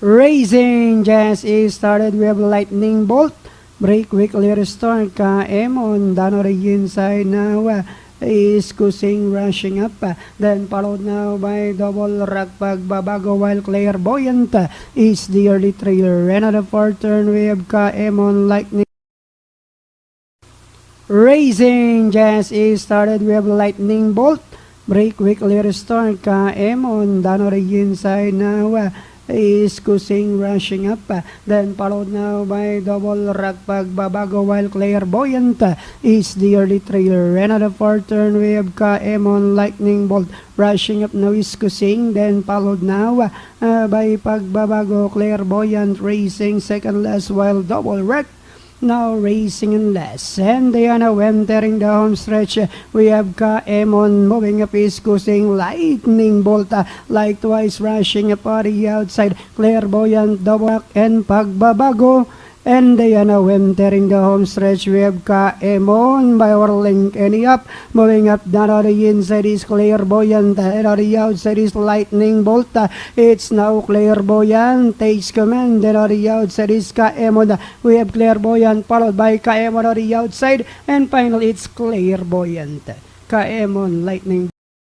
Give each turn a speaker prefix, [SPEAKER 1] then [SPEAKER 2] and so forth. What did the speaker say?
[SPEAKER 1] Racing Jazz is started with lightning bolt. Break quickly restore Kaemon. Down on the inside now. Is Kusing rushing up. Then followed now by double rock pagbabago while Clairvoyant is the early trailer. And on the fourth turn we have Kaemon lightning. Racing Jazz is started with lightning bolt. Break quickly restore Kaemon. Down on the inside now. Is Kusing rushing up. Then followed now by double rock pagbabago while Clairvoyant is the early trailer. And on the fourth turn we have Kaemon lightning bolt rushing up now is Kusing. Then followed now by pagbabago Clairvoyant racing second last while double rock now racing in last. And they are now entering the home stretch. We have Kaemon moving up is Kusing lightning bolt like twice rushing up on the outside. Clairvoyant double and pagbabago. And they are now entering the home stretch. We have Kaemon by whirling any up. Moving up down on the inside is Clairvoyant. And on the outside is Lightning Bolt. It's now Clairvoyant takes command. And on the outside is Kaemon. We have Clairvoyant followed by Kaemon on the outside. And finally it's Clairvoyant. Kaemon Lightning